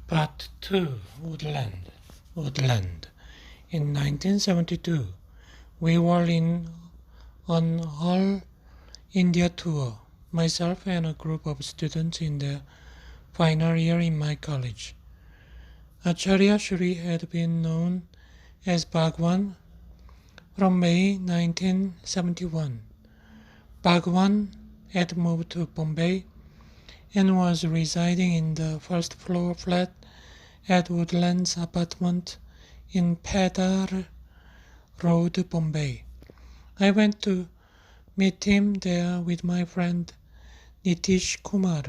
Part 2 Woodland. In 1972, we were on all India tour, myself and a group of students in the final year in my college. Acharya Shri had been known as Bhagwan from May 1971. Bhagwan had moved to Bombay and was residing in the first floor flat at Woodlands apartment in Pedar Road, Bombay. I went to meet him there with my friend Nitish Kumar,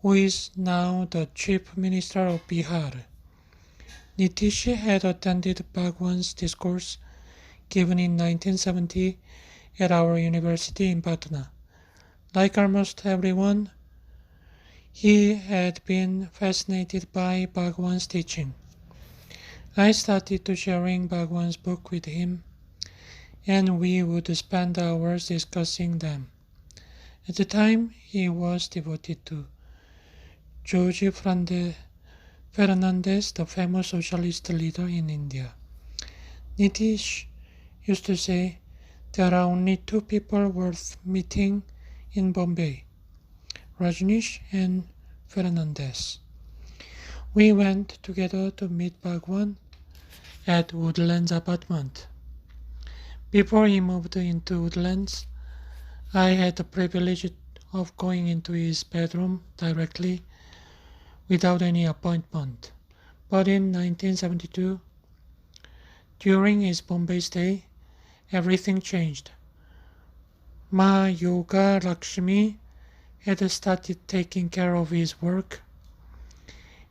who is now the Chief Minister of Bihar. Nitish had attended Bhagwan's discourse given in 1970 at our university in Patna. Like almost everyone, he had been fascinated by Bhagwan's teaching. I started to sharing Bhagwan's book with him, and we would spend hours discussing them. At the time, he was devoted to Jorge Fernandez, the famous socialist leader in India. Nitish used to say, "There are only two people worth meeting in Bombay, Rajneesh and Fernandez." We went together to meet Bhagwan at Woodlands apartment. Before he moved into Woodlands, I had the privilege of going into his bedroom directly without any appointment. But in 1972, during his Bombay stay, everything changed. Ma Yoga Lakshmi had started taking care of his work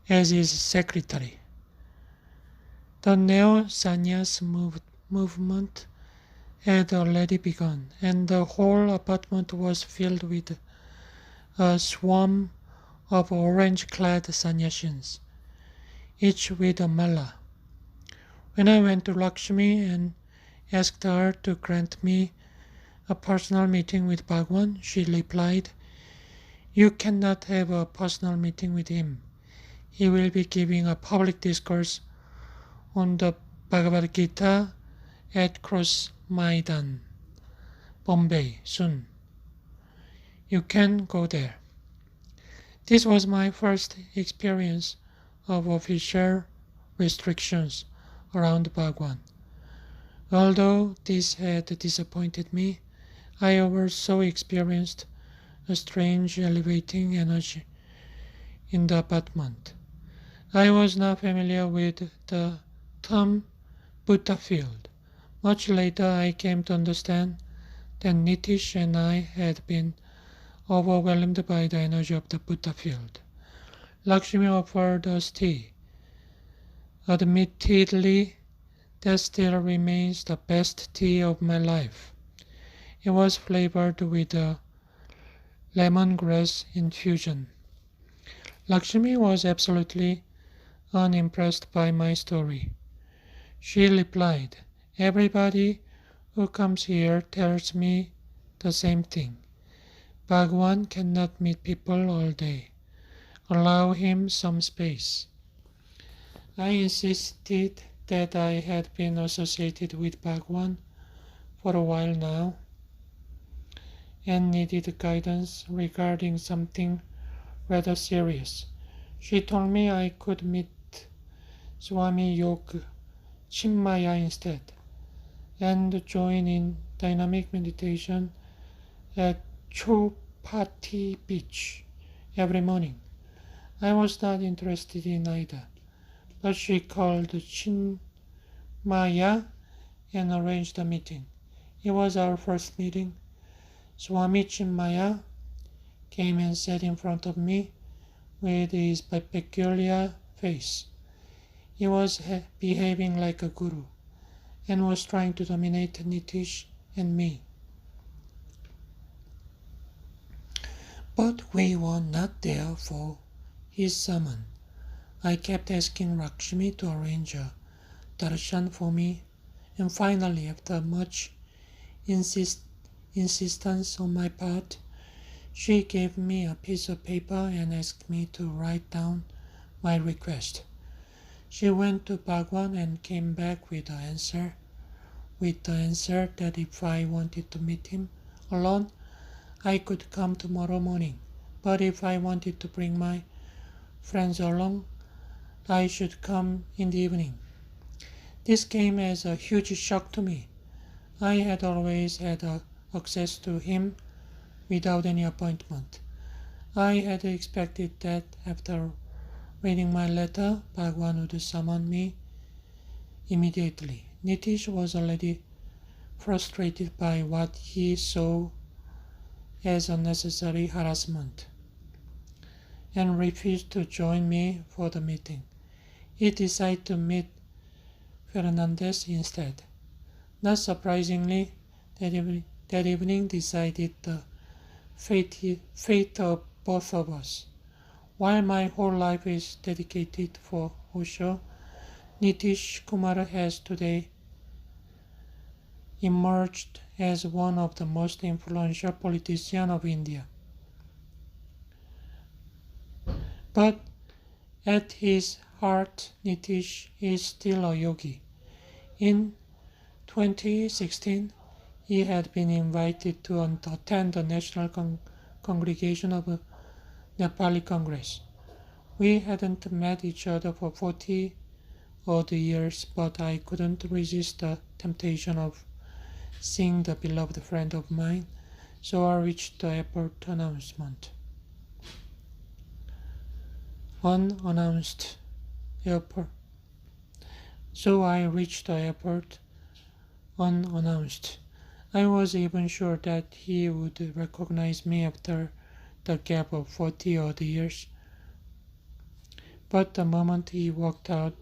as his secretary. The neo-sannyas movement had already begun, and the whole apartment was filled with a swarm of orange-clad sannyasins, each with a mala. When I went to Lakshmi and asked her to grant me a personal meeting with Bhagwan, she replied, "You cannot have a personal meeting with him. He will be giving a public discourse on the Bhagavad Gita at Cross Maidan, Bombay, soon. You can go there." This was my first experience of official restrictions around Bhagwan. Although this had disappointed me, I also experienced a strange elevating energy in the apartment. I was not familiar with the term Buddha field. Much later I came to understand that Nitish and I had been overwhelmed by the energy of the Buddha field. Lakshmi offered us tea. Admittedly, that still remains the best tea of my life. It was flavored with a lemongrass infusion. Lakshmi was absolutely unimpressed by my story. She replied, "Everybody who comes here tells me the same thing. Bhagwan cannot meet people all day. Allow him some space." I insisted that I had been associated with Bhagwan for a while now and needed guidance regarding something rather serious. She told me I could meet Swami Yog Chinmaya instead and join in dynamic meditation at Chopati Beach every morning. I was not interested in either, but she called Chinmaya and arranged a meeting. It was our first meeting. Swami Chinmaya came and sat in front of me with his peculiar face. He was behaving like a guru and was trying to dominate Nitish and me. But we were not there for his sermon. I kept asking Lakshmi to arrange a darshan for me, and finally, after much insistence on my part, she gave me a piece of paper and asked me to write down my request. She went to Bhagwan and came back with the answer that if I wanted to meet him alone, I could come tomorrow morning, but if I wanted to bring my friends along, I should come in the evening. This came as a huge shock to me. I had always had access to him without any appointment. I had expected that after reading my letter, Bhagwan would summon me immediately. Nitish was already frustrated by what he saw as unnecessary harassment and refused to join me for the meeting. He decided to meet Fernandez instead. Not surprisingly, that evening decided the fate of both of us. While my whole life is dedicated for Osho, Nitish Kumar has today emerged as one of the most influential politicians of India. But at his heart, Nitish is still a yogi. In 2016, he had been invited to attend the National Congregation of Nepali Congress. We hadn't met each other for 40 odd years, but I couldn't resist the temptation of seeing the beloved friend of mine, so I reached the airport unannounced. So I reached the airport unannounced. I was even sure that he would recognize me after the gap of 40 odd years. But the moment he walked out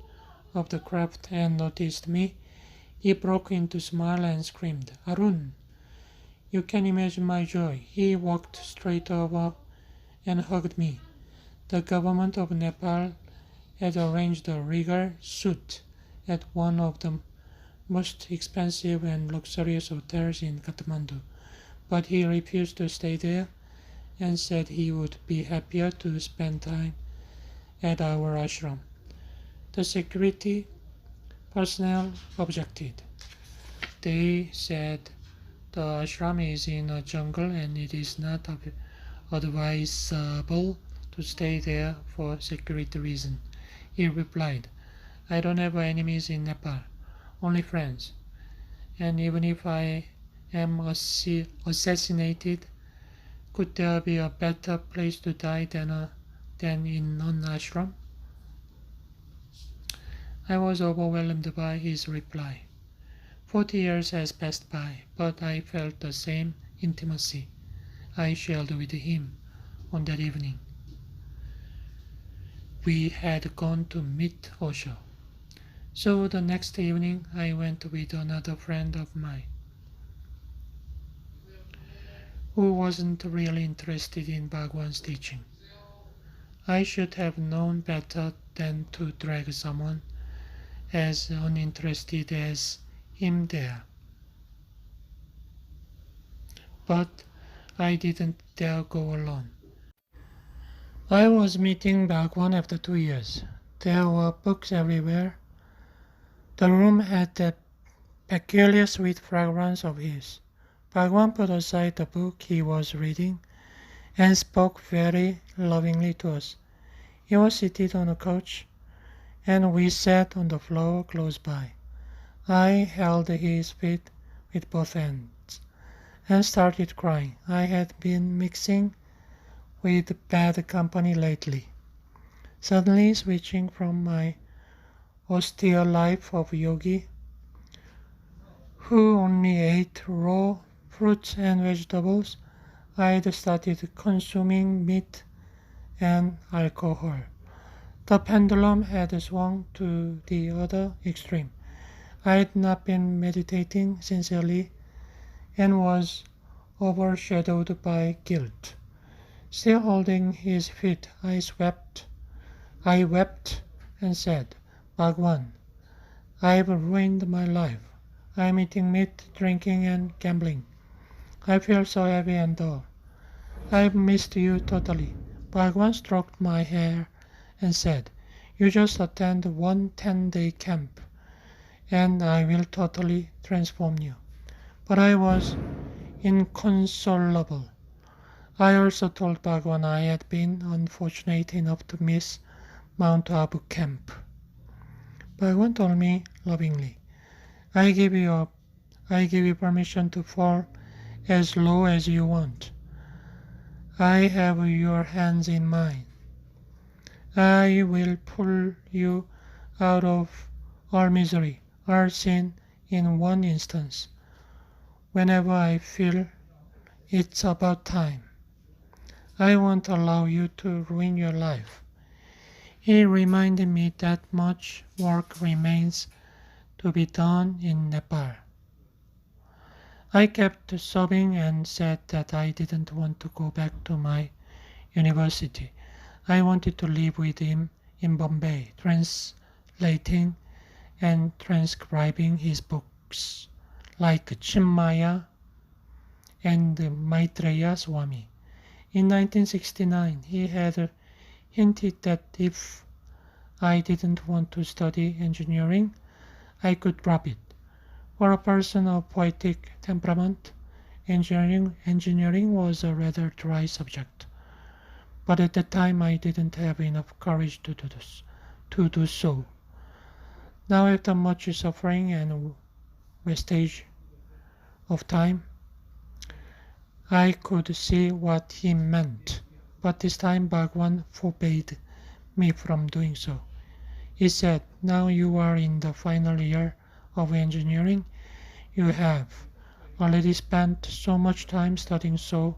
of the craft and noticed me, he broke into a smile and screamed, "Arun!" You can imagine my joy. He walked straight over and hugged me. The government of Nepal had arranged a regal suite at one of the most expensive and luxurious hotels in Kathmandu, but he refused to stay there and said he would be happier to spend time at our ashram. The security personnel objected. They said the ashram is in a jungle and it is not advisable to stay there for security reasons. He replied, I don't have enemies in Nepal, only friends. And even if I am assassinated, could there be a better place to die than in an ashram? I was overwhelmed by his reply. 40 years has passed by, but I felt the same intimacy I shared with him on that evening. We had gone to meet Osho. So the next evening I went with another friend of mine who wasn't really interested in Bhagwan's teaching. I should have known better than to drag someone as uninterested as him there. But I didn't dare go alone. I was meeting Bhagwan after 2 years. There were books everywhere. The room had that peculiar sweet fragrance of his. Bhagwan put aside the book he was reading and spoke very lovingly to us. He was seated on a couch, and we sat on the floor close by. I held his feet with both hands and started crying. I had been mixing with bad company lately. Suddenly switching from my austere life of yogi, who only ate raw fruits and vegetables, I'd started consuming meat and alcohol. The pendulum had swung to the other extreme. I had not been meditating sincerely and was overshadowed by guilt. Still holding his feet, I wept and said, Bhagwan, I've ruined my life. I'm eating meat, drinking, and gambling. I feel so heavy and dull. I've missed you totally. Bhagwan stroked my hair and said, You just attend one 10-day camp, and I will totally transform you. But I was inconsolable. I also told Bhagwan I had been unfortunate enough to miss Mount Abu camp. Bhagwan told me lovingly, I give you permission to fall as low as you want. I have your hands in mine. I will pull you out of all misery, all sin in one instance, whenever I feel it's about time. I won't allow you to ruin your life. He reminded me that much work remains to be done in Nepal. I kept sobbing and said that I didn't want to go back to my university. I wanted to live with him in Bombay, translating and transcribing his books, like Chinmaya and Maitreya Swami. In 1969, he had hinted that if I didn't want to study engineering, I could drop it. For a person of poetic temperament, engineering was a rather dry subject. But at the time I didn't have enough courage to do so. Now, after much suffering and wastage of time, I could see what he meant. But this time Bhagwan forbade me from doing so. He said, now you are in the final year of engineering. You have already spent so much time studying, so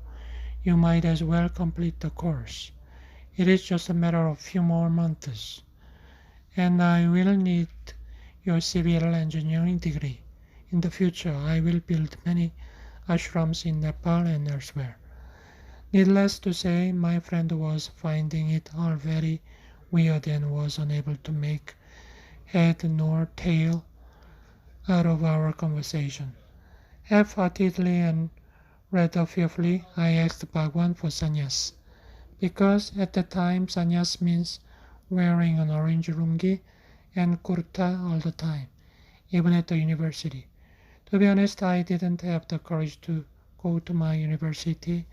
you might as well complete the course. It is just a matter of few more months, and I will need your civil engineering degree. In the future, I will build many ashrams in Nepal and elsewhere. Needless to say, my friend was finding it all very weird and was unable to make head nor tail out of our conversation. Half-heartedly and rather fearfully, I asked Bhagwan for sannyas, because at the time sannyas means wearing an orange lungi and kurta all the time, even at the university. To be honest, I didn't have the courage to go to my university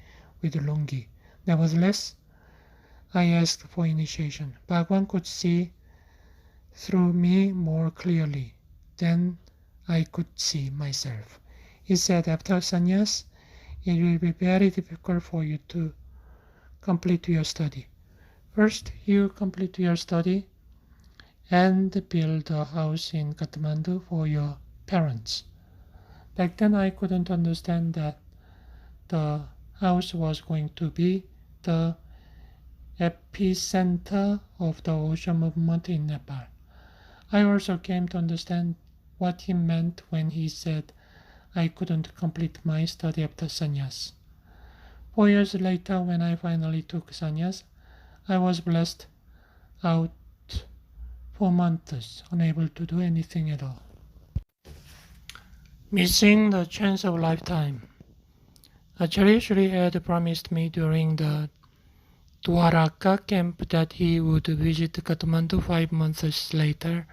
with lungi. Nevertheless, I asked for initiation. Bhagwan could see through me more clearly than I could see myself. He said, after sannyas, it will be very difficult for you to complete your study. First, you complete your study and build a house in Kathmandu for your parents. Back then, I couldn't understand that the house was going to be the epicenter of the ocean movement in Nepal. I also came to understand what he meant when he said I couldn't complete my study after sannyas. 4 years later, when I finally took sannyas, I was blessed out for months, unable to do anything at all. Missing the chance of a lifetime. Acharya Shri had promised me during the Dwaraka camp that he would visit Kathmandu 5 months later,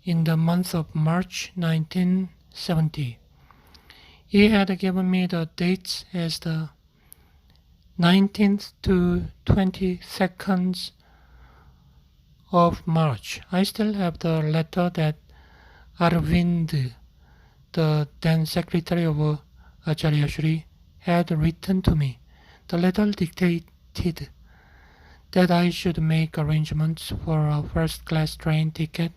in the month of March 1970. He had given me the dates as the 19th to 22nd of March. I still have the letter that Arvind, the then secretary of Acharya Shri, had written to me. The letter dictated that I should make arrangements for a first-class train ticket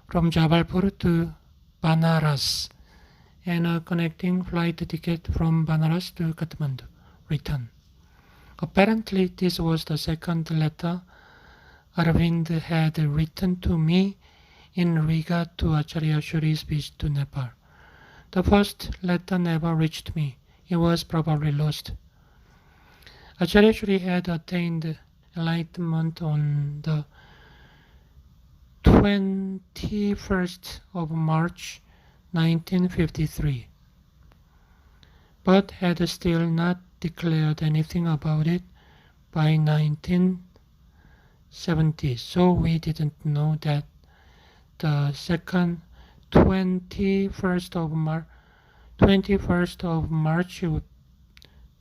from Jabalpur to Banaras and a connecting flight ticket from Banaras to Kathmandu, return. Apparently, this was the second letter Arvind had written to me in regard to Acharya Shri's visit to Nepal. The first letter never reached me. It was probably lost. Acharya Shri had attained enlightenment on the 21st of March 1953, but had still not declared anything about it by 1970. 70. So we didn't know that the second 21st of March would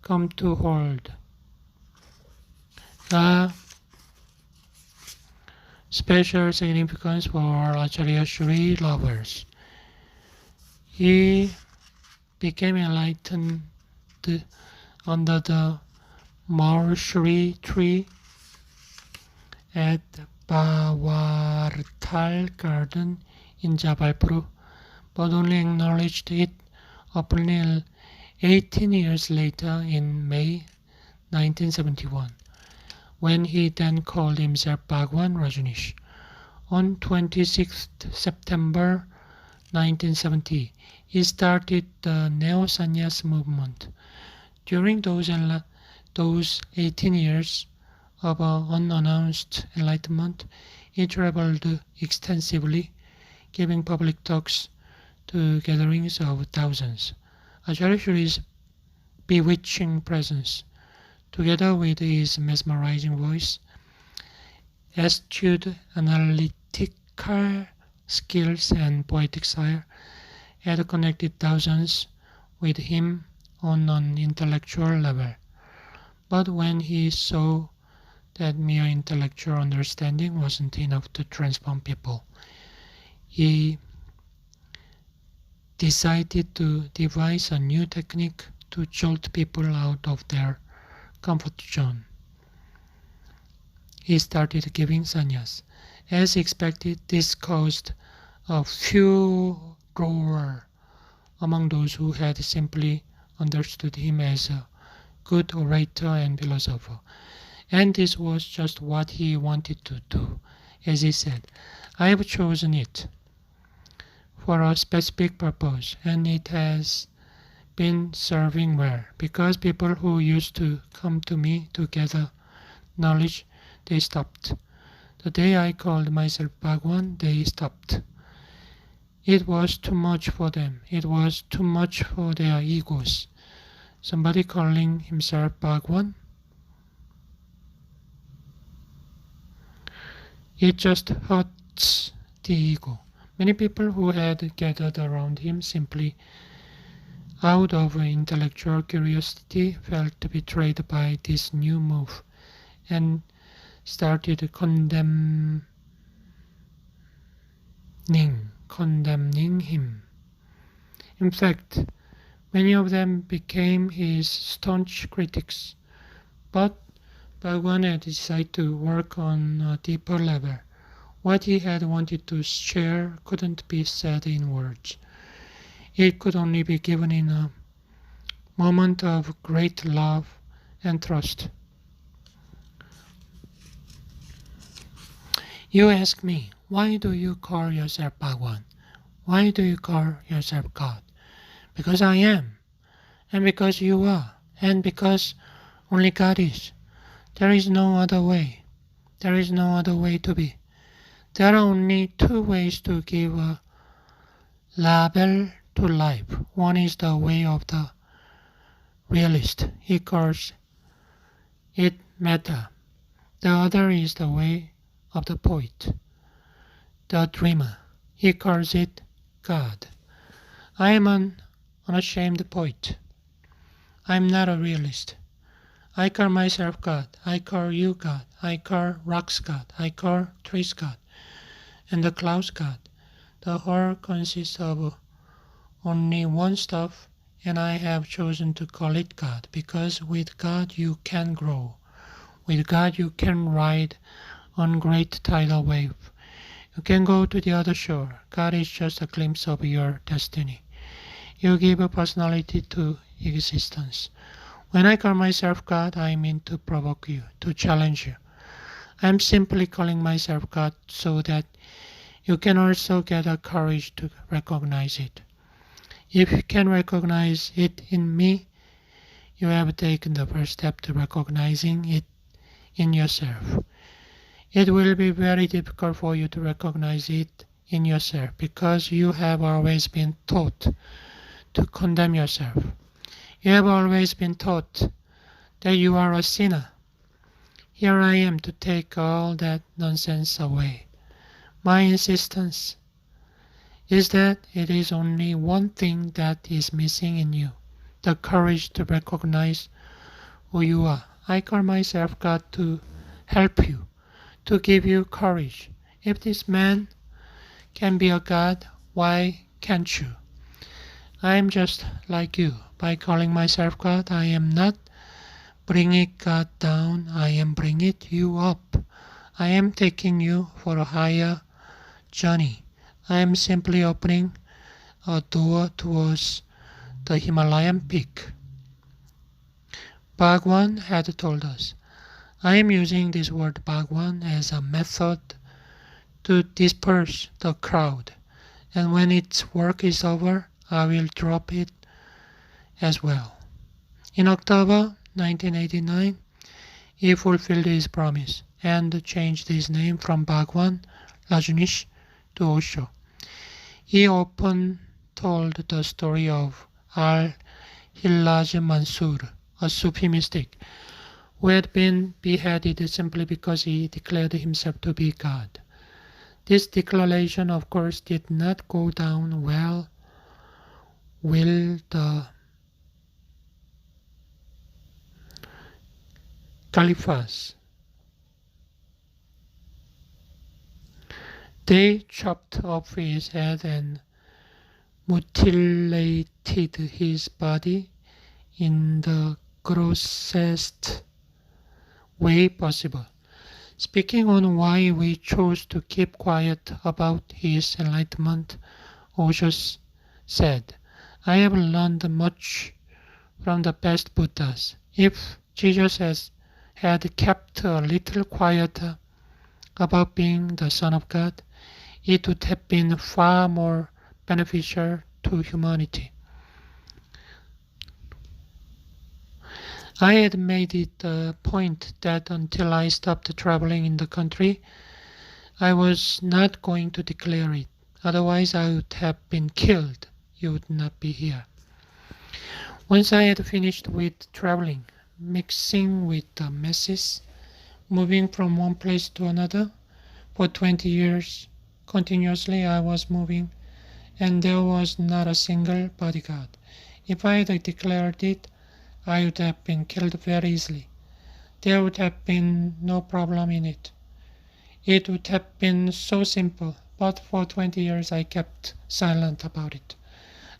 come to hold. The special significance for Acharya Shri lovers. He became enlightened under the Marshri tree at Bawartal Garden in Jabalpur, but only acknowledged it openly 18 years later in May 1971, when he then called himself Bhagwan Rajneesh. On 26 September 1970, he started the Neo-Sannyas movement. During those 18 years of unannounced enlightenment, he traveled extensively, giving public talks to gatherings of thousands. Acharya Shri's bewitching presence, together with his mesmerizing voice, astute analytical skills and poetic style, had connected thousands with him on an intellectual level. But when he saw that mere intellectual understanding wasn't enough to transform people, he decided to devise a new technique to jolt people out of their comfort zone. He started giving sannyas. As expected, this caused a furor among those who had simply understood him as a good orator and philosopher. And this was just what he wanted to do. As he said, I have chosen it for a specific purpose, and it has been serving well, because people who used to come to me to gather knowledge, they stopped. The day I called myself Bhagwan, they stopped. It was too much for them. It was too much for their egos. Somebody calling himself Bhagwan? It just hurts the ego. Many people who had gathered around him simply out of intellectual curiosity felt betrayed by this new move and started condemning him. In fact, many of them became his staunch critics. But Bhagwan had decided to work on a deeper level. What he had wanted to share couldn't be said in words. It could only be given in a moment of great love and trust. You ask me, why do you call yourself Bhagwan? Why do you call yourself God? Because I am, and because you are, and because only God is. There is no other way. There is no other way to be. There are only two ways to give a label to life. One is the way of the realist. He calls it matter. The other is the way of the poet, the dreamer. He calls it God. I am an unashamed poet. I am not a realist. I call myself God. I call you God. I call rocks God. I call trees God. And the clouds God. The whole consists of only one stuff, and I have chosen to call it God, because with God you can grow. With God you can ride on great tidal wave. You can go to the other shore. God is just a glimpse of your destiny. You give a personality to existence. When I call myself God, I mean to provoke you, to challenge you. I am simply calling myself God so that you can also get the courage to recognize it. If you can recognize it in me, you have taken the first step to recognizing it in yourself. It will be very difficult for you to recognize it in yourself, because you have always been taught to condemn yourself. You have always been taught that you are a sinner. Here I am to take all that nonsense away. My insistence is that it is only one thing that is missing in you, the courage to recognize who you are. I call myself God to help you, to give you courage. If this man can be a God, why can't you? I am just like you. By calling myself God, I am not bringing God down, I am bringing you up. I am taking you for a higher journey. I am simply opening a door towards the Himalayan peak. Bhagwan had told us. I am using this word Bhagwan as a method to disperse the crowd, and when its work is over, I will drop it as well. In October 1989, he fulfilled his promise and changed his name from Bhagwan Rajneesh to Osho. He often told the story of Al-Hillaj Mansur, a Sufi mystic, who had been beheaded simply because he declared himself to be God. This declaration, of course, did not go down well with the Caliphs. They chopped off his head and mutilated his body in the grossest way possible. Speaking on why we chose to keep quiet about his enlightenment, Osho said, I have learned much from the best Buddhas. If Jesus had kept a little quieter about being the Son of God, it would have been far more beneficial to humanity. I had made it a point that until I stopped traveling in the country, I was not going to declare it. Otherwise, I would have been killed. You would not be here. Once I had finished with traveling, mixing with the masses, moving from one place to another, for 20 years continuously I was moving, and there was not a single bodyguard. If I had declared it, I would have been killed very easily. There would have been no problem in it. It would have been so simple, but for 20 years I kept silent about it.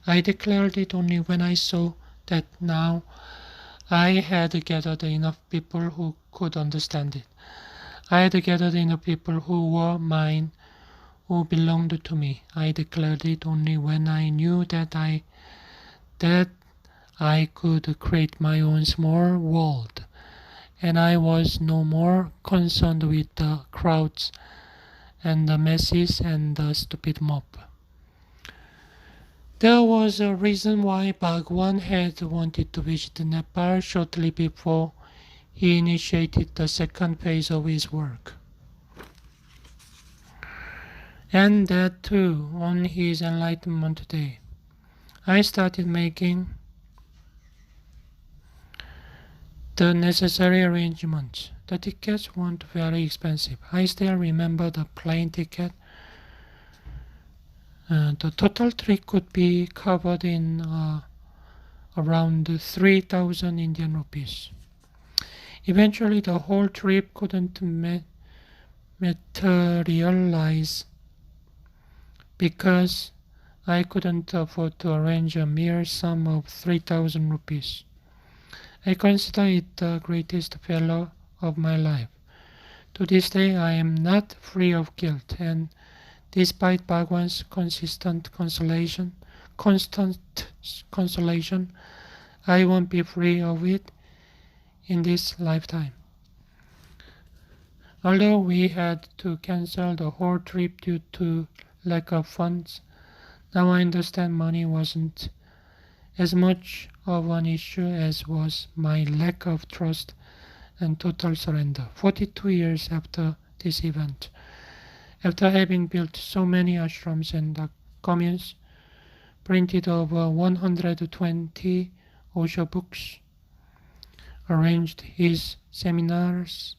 I declared it only when I saw that now I had gathered enough people who could understand it. I had gathered enough people who were mine, who belonged to me. I declared it only when I knew that I could create my own small world, and I was no more concerned with the crowds and the masses and the stupid mob. There was a reason why Bhagwan had wanted to visit Nepal shortly before he initiated the second phase of his work. And that too on his Enlightenment Day. I started making the necessary arrangements. The tickets weren't very expensive. I still remember the plane ticket. The total trip could be covered in around 3,000 Indian rupees. Eventually, the whole trip couldn't materialize because I couldn't afford to arrange a mere sum of 3,000 rupees. I consider it the greatest failure of my life. To this day, I am not free of guilt, and despite Bhagwan's constant consolation, I won't be free of it in this lifetime. Although we had to cancel the whole trip due to lack of funds, now I understand money wasn't as much of an issue as was my lack of trust and total surrender. 42 years after this event, after having built so many ashrams and communes, printed over 120 Osho books, arranged his seminars,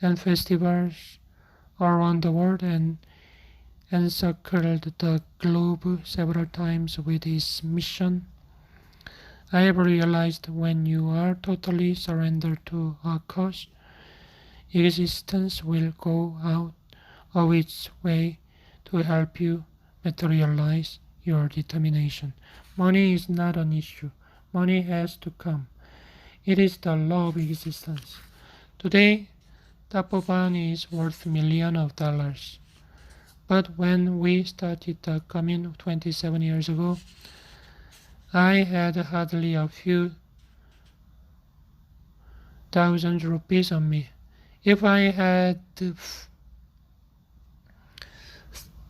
and festivals around the world and encircled the globe several times with his mission. I have realized when you are totally surrendered to a cause, existence will go out of its way to help you materialize your determination. Money is not an issue. Money has to come. It is the law of existence. Today, Tapoban is worth millions of dollars. But when we started the commune 27 years ago, I had hardly a few thousand rupees on me. If I had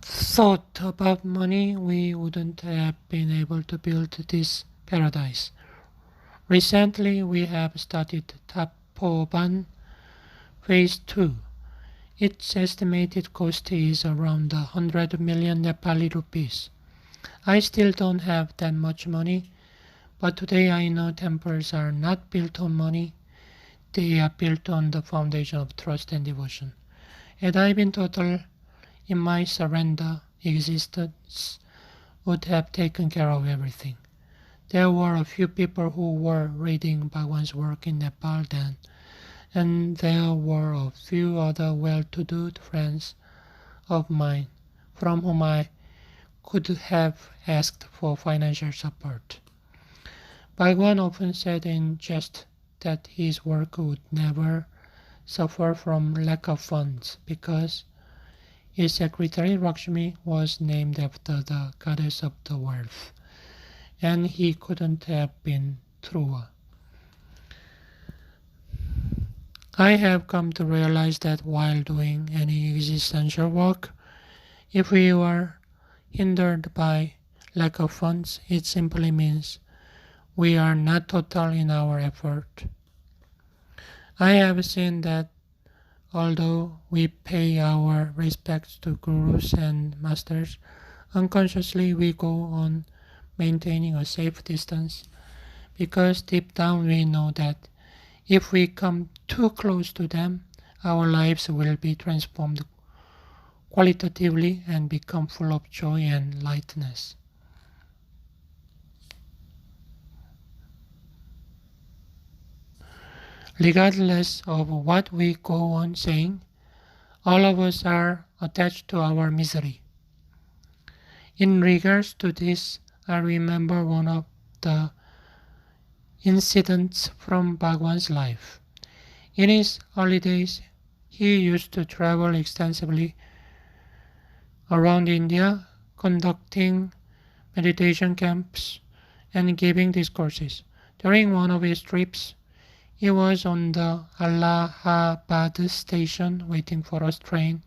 thought about money, we wouldn't have been able to build this paradise. Recently, we have started Tapoban Phase 2. Its estimated cost is around 100 million Nepali rupees. I still don't have that much money, but today I know temples are not built on money. They are built on the foundation of trust and devotion. Had I been total in my surrender, existence would have taken care of everything. There were a few people who were reading Bhagwan's work in Nepal then, and there were a few other well-to-do friends of mine from whom I could have asked for financial support. Bhagwan often said in jest that his work would never suffer from lack of funds because his secretary Lakshmi was named after the goddess of the wealth, and he couldn't have been truer. I have come to realize that while doing any existential work, if we are hindered by lack of funds, it simply means we are not total in our effort. I have seen that although we pay our respects to gurus and masters, unconsciously we go on maintaining a safe distance because deep down we know that if we come too close to them, our lives will be transformed qualitatively and become full of joy and lightness. Regardless of what we go on saying, all of us are attached to our misery. In regards to this, I remember one of the incidents from Bhagwan's life. In his early days, he used to travel extensively around India, conducting meditation camps and giving discourses. During one of his trips, he was on the Allahabad station waiting for a train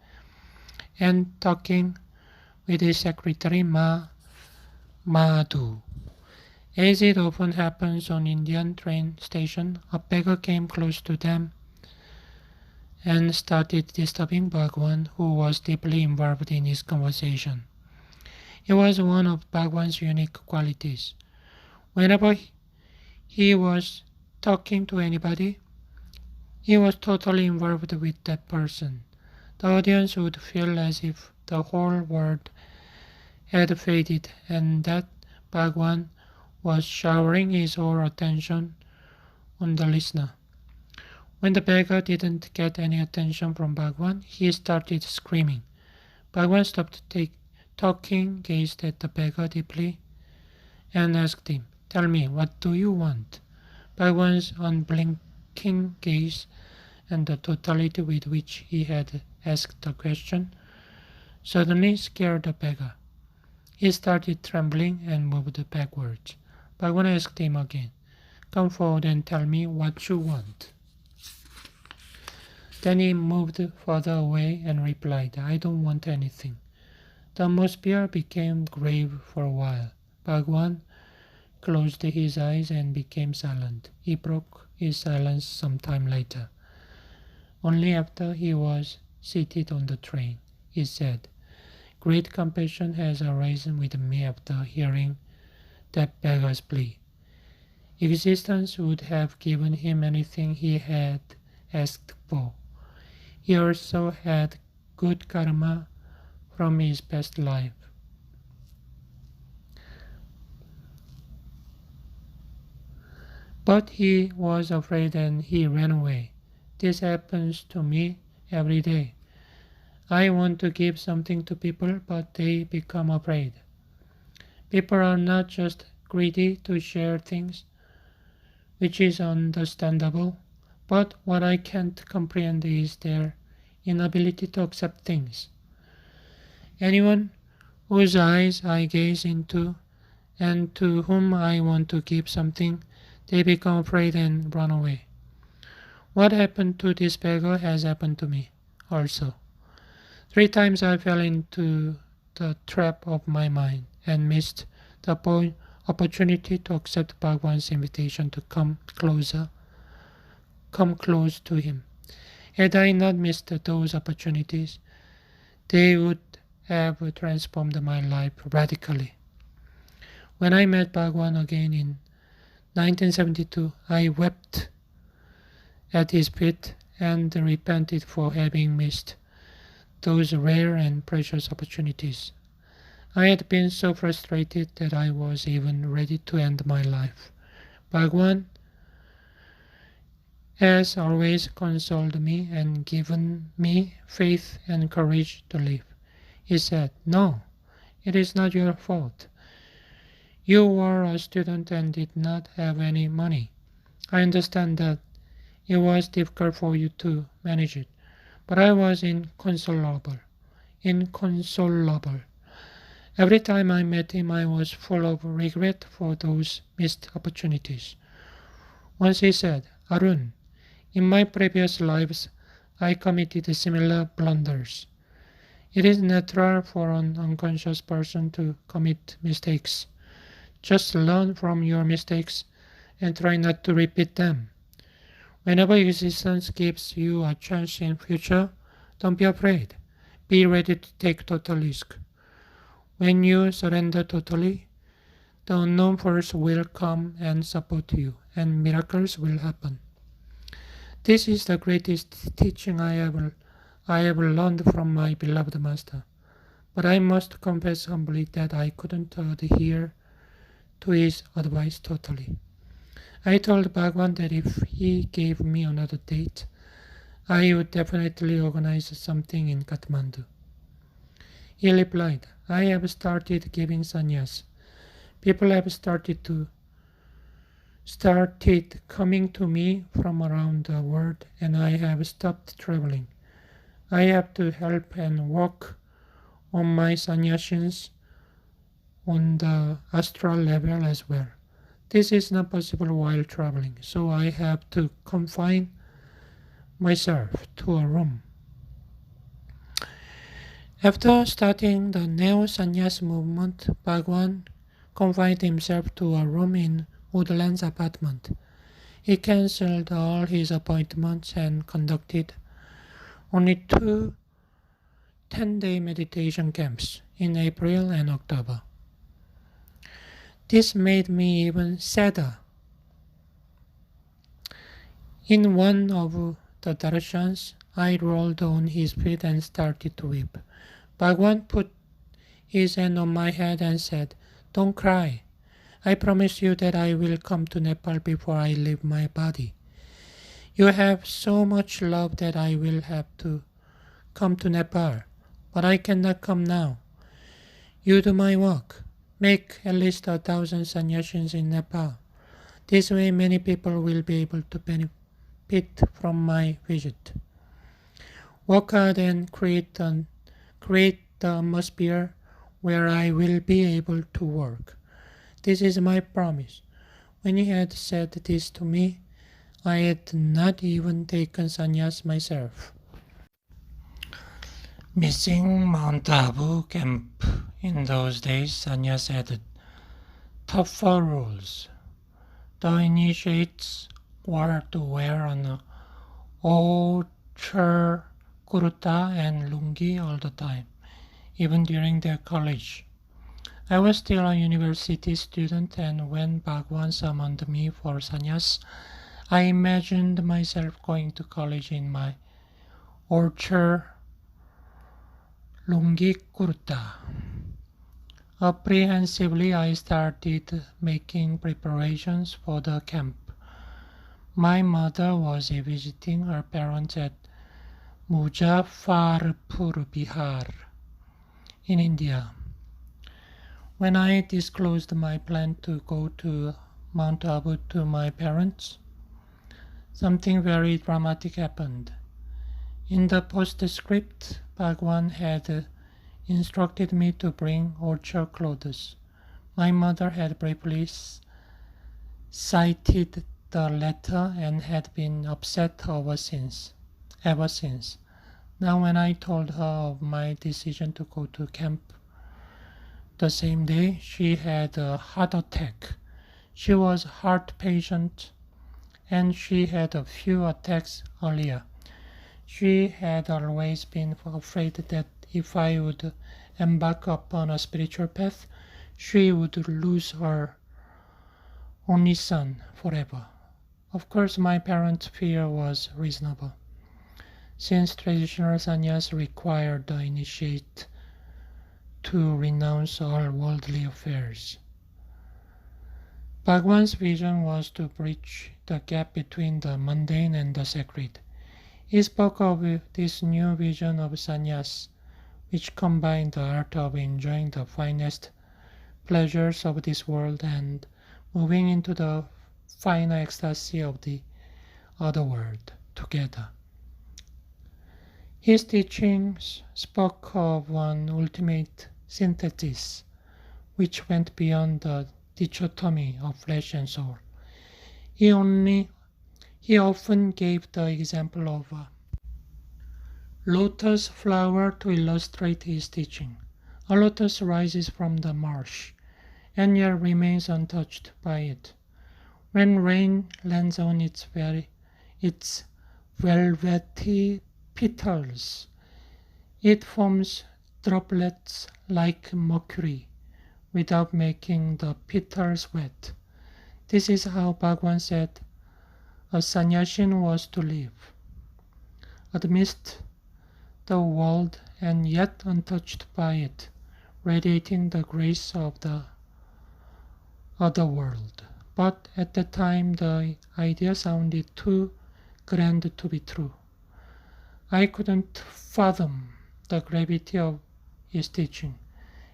and talking with his secretary Madhu. As it often happens on Indian train station, a beggar came close to them and started disturbing Bhagwan, who was deeply involved in his conversation. It was one of Bhagwan's unique qualities. Whenever he was talking to anybody, he was totally involved with that person. The audience would feel as if the whole world had faded and that Bhagwan was showering his whole attention on the listener. When the beggar didn't get any attention from Bhagwan, he started screaming. Bhagwan stopped talking, gazed at the beggar deeply, and asked him, "Tell me, what do you want?" Bhagwan's unblinking gaze and the totality with which he had asked the question suddenly scared the beggar. He started trembling and moved backwards. Bhagwan asked him again, "Come forward and tell me what you want." Then he moved further away and replied, "I don't want anything." The atmosphere became grave for a while. Bhagwan closed his eyes and became silent. He broke his silence some time later. Only after he was seated on the train, he said, "Great compassion has arisen within me after hearing that beggar's plea. Existence would have given him anything he had asked for. He also had good karma from his past life. But he was afraid and he ran away. This happens to me every day. I want to give something to people, but they become afraid. People are not just greedy to share things, which is understandable, but what I can't comprehend is their inability to accept things. Anyone whose eyes I gaze into and to whom I want to give something, they become afraid and run away. What happened to this beggar has happened to me also. 3 times I fell into the trap of my mind and missed the opportunity to accept Bhagwan's invitation to come close to him. Had I not missed those opportunities, they would have transformed my life radically. When I met Bhagwan again in 1972, I wept at his feet and repented for having missed those rare and precious opportunities. I had been so frustrated that I was even ready to end my life. Bhagwan has always consoled me and given me faith and courage to live. He said, "No, it is not your fault. You were a student and did not have any money. I understand that it was difficult for you to manage it, but I was inconsolable. Every time I met him, I was full of regret for those missed opportunities. Once he said, 'Arun, in my previous lives, I committed similar blunders. It is natural for an unconscious person to commit mistakes. Just learn from your mistakes and try not to repeat them. Whenever existence gives you a chance in future, don't be afraid. Be ready to take total risk. When you surrender totally, the unknown force will come and support you, and miracles will happen.' This is the greatest teaching I have learned from my beloved master. But I must confess humbly that I couldn't adhere to his advice totally. I told Bhagwan that if he gave me another date, I would definitely organize something in Kathmandu. He replied, 'I have started giving sannyas. People have started coming to me from around the world, and I have stopped traveling. I have to help and work on my sannyasins on the astral level as well. This is not possible while traveling, so I have to confine myself to a room.' After starting the neo-sannyas movement, Bhagwan confined himself to a room in Woodlands apartment. He cancelled all his appointments and conducted only 2 10-day meditation camps in April and October. This made me even sadder. In one of the darshans, I rolled on his feet and started to weep. Bhagwan put his hand on my head and said, 'Don't cry. I promise you that I will come to Nepal before I leave my body. You have so much love that I will have to come to Nepal, but I cannot come now. You do my work. Make at least 1,000 sannyasins in Nepal. This way many people will be able to benefit from my visit. Work hard and create the atmosphere where I will be able to work. This is my promise.' When he had said this to me, I had not even taken sannyas myself. Missing Mount Abu camp. In those days, sannyas had tougher rules. The initiates were to wear an ochre kurta and lungi all the time, even during their college. I was still a university student, and when Bhagwan summoned me for sannyas, I imagined myself going to college in my orchard lungi kurta. Apprehensively, I started making preparations for the camp. My mother was visiting her parents at Muzaffarpur, Bihar, in India. When I disclosed my plan to go to Mount Abu to my parents, something very dramatic happened. In the postscript, Bhagwan had instructed me to bring orchard clothes. My mother had briefly cited the letter and had been upset ever since. Now when I told her of my decision to go to camp the same day, she had a heart attack. She was heart patient and she had a few attacks earlier. She had always been afraid that if I would embark upon a spiritual path, she would lose her only son forever. Of course, my parents' fear was reasonable, since traditional sannyas required the initiate to renounce all worldly affairs. Bhagwan's vision was to bridge the gap between the mundane and the sacred. He spoke of this new vision of sannyas, which combined the art of enjoying the finest pleasures of this world and moving into the finer ecstasy of the other world together. His teachings spoke of an ultimate synthesis, which went beyond the dichotomy of flesh and soul. He often gave the example of a lotus flower to illustrate his teaching. A lotus rises from the marsh, and yet remains untouched by it. When rain lands on its velvety petals, it forms droplets like mercury without making the petals wet. This is how Bhagwan said a sannyasin was to live, amidst the world and yet untouched by it, radiating the grace of the other world. But at the time the idea sounded too grand to be true. I couldn't fathom the gravity of his teaching,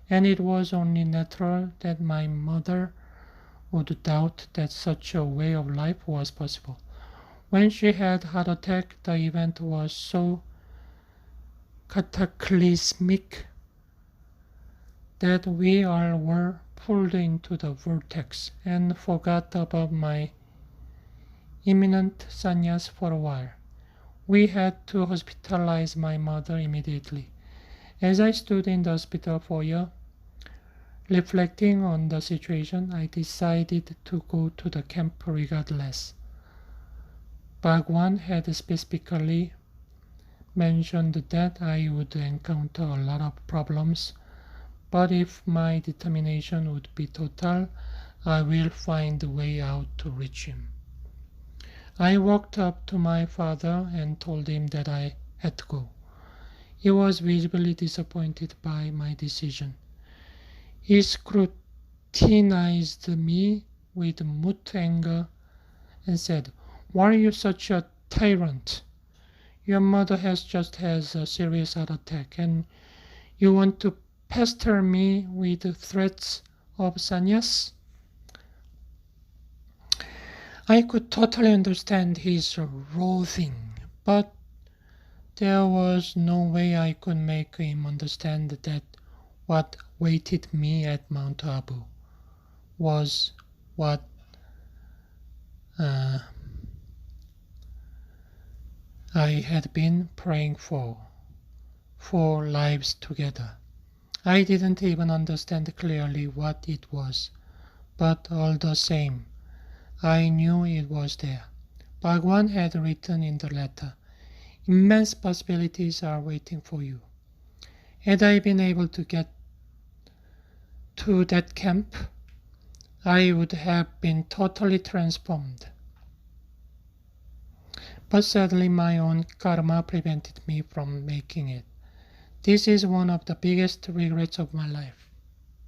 and it was only natural that my mother would doubt that such a way of life was possible. When she had heart attack, the event was so cataclysmic that we all were pulled into the vortex and forgot about my imminent sannyas for a while. We had to hospitalize my mother immediately. As I stood in the hospital foyer, reflecting on the situation, I decided to go to the camp regardless. Bhagwan had specifically mentioned that I would encounter a lot of problems, but if my determination would be total, I will find a way out to reach him. I walked up to my father and told him that I had to go. He was visibly disappointed by my decision. He scrutinized me with mute anger and said, "Why are you such a tyrant? Your mother has just had a serious heart attack and you want to pester me with threats of sannyas?" I could totally understand his loathing, but there was no way I could make him understand that what waited me at Mount Abu was what I had been praying for lives together. I didn't even understand clearly what it was, but all the same, I knew it was there. Bhagwan had written in the letter, "Immense possibilities are waiting for you." Had I been able to get to that camp, I would have been totally transformed. But sadly my own karma prevented me from making it. This is one of the biggest regrets of my life.